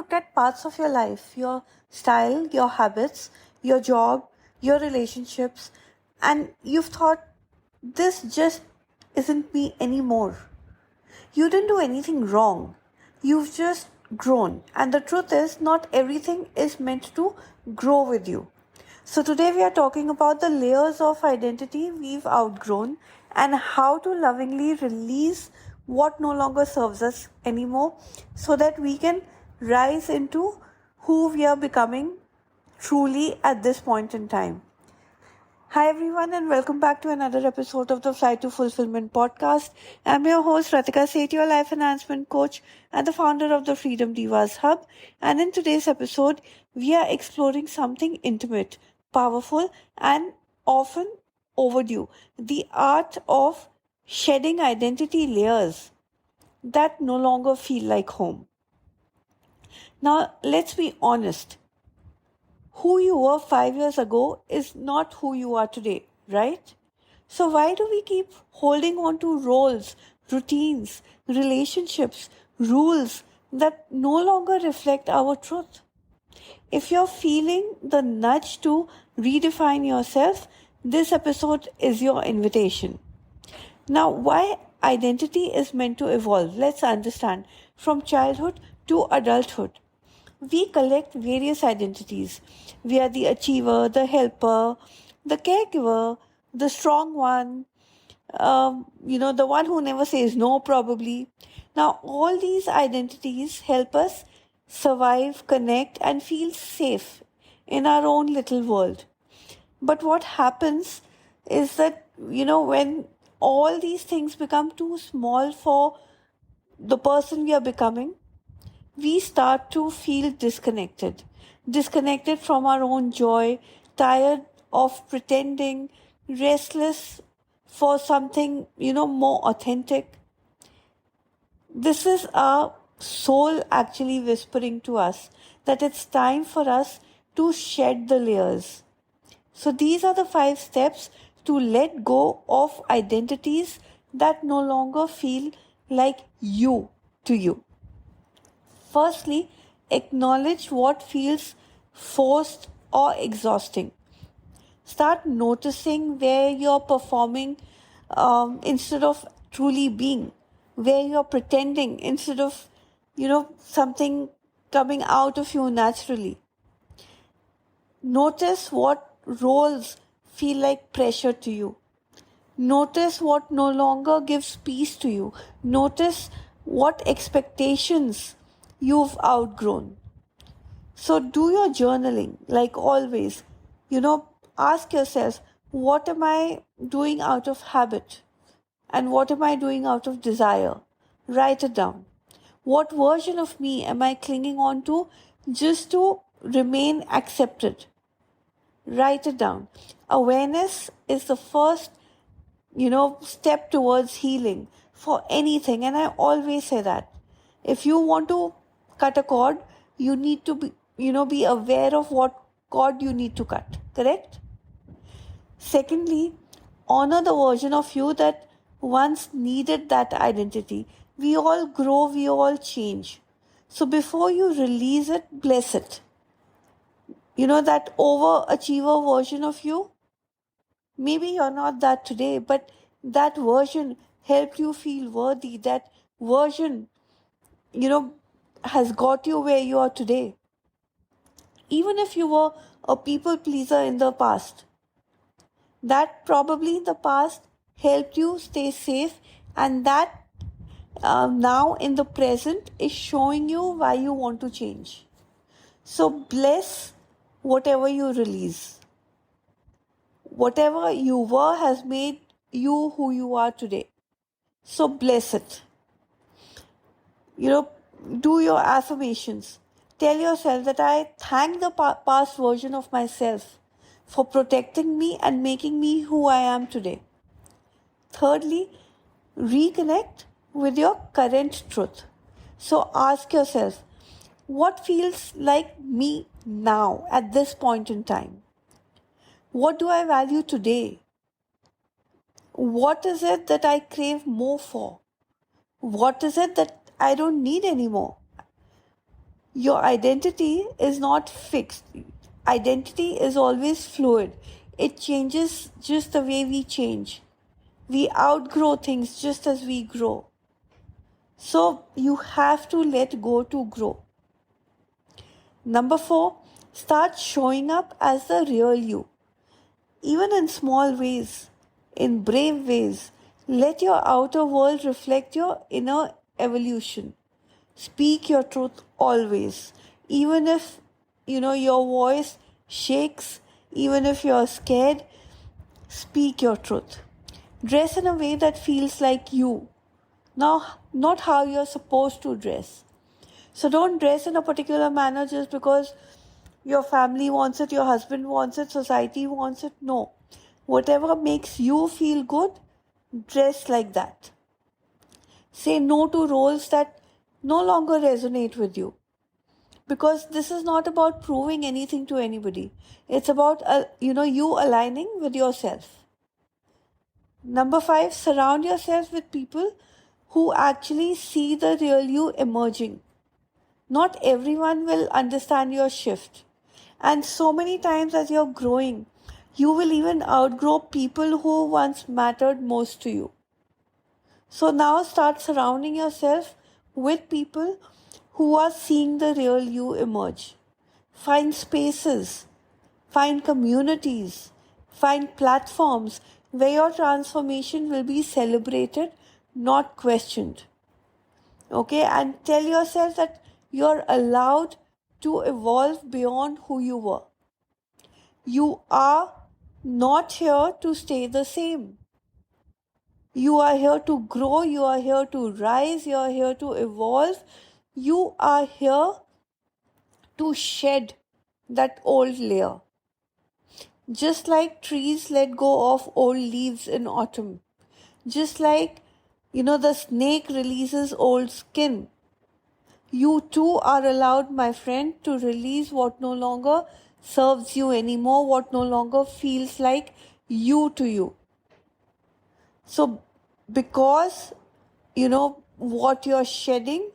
looked at parts of your life, your style, your habits, your job, your relationships, and you've thought, this just isn't me anymore? You didn't do anything wrong. You've just grown. And the truth is, not everything is meant to grow with you. So, today we are talking about the layers of identity we've outgrown and how to lovingly release what no longer serves us anymore so that we can rise into who we are becoming truly at this point in time. Hi, everyone, and welcome back to another episode of the Flight to Fulfillment podcast. I'm your host, Ratika Sethi, your life enhancement coach and the founder of the Freedom Divas Hub. And in today's episode, we are exploring something intimate, powerful, and often overdue: the art of shedding identity layers that no longer feel like home. Now, let's be honest. Who you were 5 years ago is not who you are today, right? So, why do we keep holding on to roles, routines, relationships, rules that no longer reflect our truth? If you're feeling the nudge to redefine yourself, this episode is your invitation. Now, why identity is meant to evolve? Let's understand. From childhood to adulthood, we collect various identities. We are the achiever, the helper, the caregiver, the strong one, the one who never says no, probably. Now, all these identities help us survive, connect, and feel safe in our own little world. But what happens is that, when all these things become too small for the person we are becoming, we start to feel disconnected from our own joy, tired of pretending, restless for something, more authentic. This is our soul actually whispering to us that it's time for us to shed the layers. So these are the 5 steps to let go of identities that no longer feel like you to you. Firstly, acknowledge what feels forced or exhausting. Start noticing where you're performing instead of truly being, where you're pretending instead of, something coming out of you naturally. Notice what roles feel like pressure to you. Notice what no longer gives peace to you. Notice what expectations you've outgrown. So do your journaling like always. Ask yourself, what am I doing out of habit? And what am I doing out of desire? Write it down. What version of me am I clinging on to just to remain accepted? Write it down. Awareness is the first, step towards healing for anything. And I always say that. If you want to cut a cord, you need to be aware of what cord you need to cut. Correct? Secondly, honor the version of you that once needed that identity. We all grow, we all change. So before you release it, bless it. That overachiever version of you, maybe you're not that today, but that version helped you feel worthy. That version, has got you where you are today. Even if you were a people pleaser in the past, that probably in the past helped you stay safe, and that now in the present is showing you why you want to change. So bless whatever you release. Whatever you were has made you who you are today. So bless it. Do your affirmations. Tell yourself that I thank the past version of myself for protecting me and making me who I am today. Thirdly, reconnect with your current truth. So ask yourself, what feels like me now at this point in time? What do I value today? What is it that I crave more for? What is it that I don't need anymore? Your identity is not fixed. Identity is always fluid. It changes just the way we change. We outgrow things just as we grow. So you have to let go to grow. Number 4, start showing up as the real you. Even in small ways, in brave ways, let your outer world reflect your inner evolution. Speak your truth always. Even if your voice shakes, even if you're scared, speak your truth. Dress in a way that feels like you. Now, not how you're supposed to dress. So don't dress in a particular manner just because your family wants it, your husband wants it, society wants it. No. Whatever makes you feel good, dress like that. Say no to roles that no longer resonate with you. Because this is not about proving anything to anybody. It's about you aligning with yourself. Number 5, surround yourself with people who actually see the real you emerging. Not everyone will understand your shift. And so many times as you're growing, you will even outgrow people who once mattered most to you. So now start surrounding yourself with people who are seeing the real you emerge. Find spaces, find communities, find platforms where your transformation will be celebrated, not questioned. Okay, and tell yourself that you're allowed to evolve beyond who you were. You are not here to stay the same. You are here to grow, you are here to rise, you are here to evolve. You are here to shed that old layer. Just like trees let go of old leaves in autumn. Just like, the snake releases old skin. You too are allowed, my friend, to release what no longer serves you anymore, what no longer feels like you to you. So, because, what you're shedding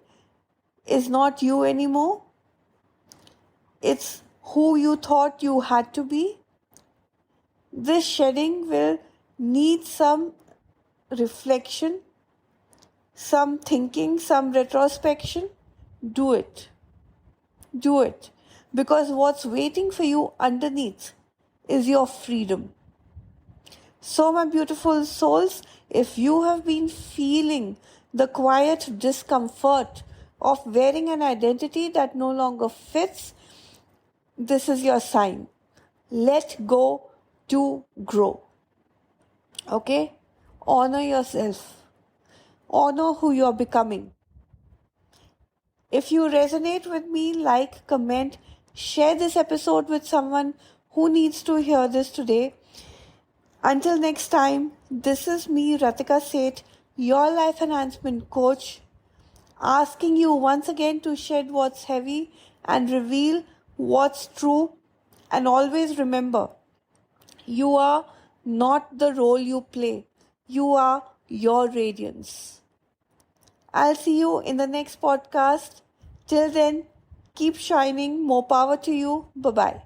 is not you anymore, it's who you thought you had to be. This shedding will need some reflection, some thinking, some retrospection. Do it. Do it. Because what's waiting for you underneath is your freedom. So, my beautiful souls, if you have been feeling the quiet discomfort of wearing an identity that no longer fits, this is your sign. Let go to grow. Okay? Honor yourself. Honor who you're becoming. If you resonate with me, like, comment, share this episode with someone who needs to hear this today. Until next time, this is me, Ratika Seth, your life enhancement coach, asking you once again to shed what's heavy and reveal what's true. And always remember, you are not the role you play. You are your radiance. I'll see you in the next podcast. Till then, keep shining. More power to you. Bye-bye.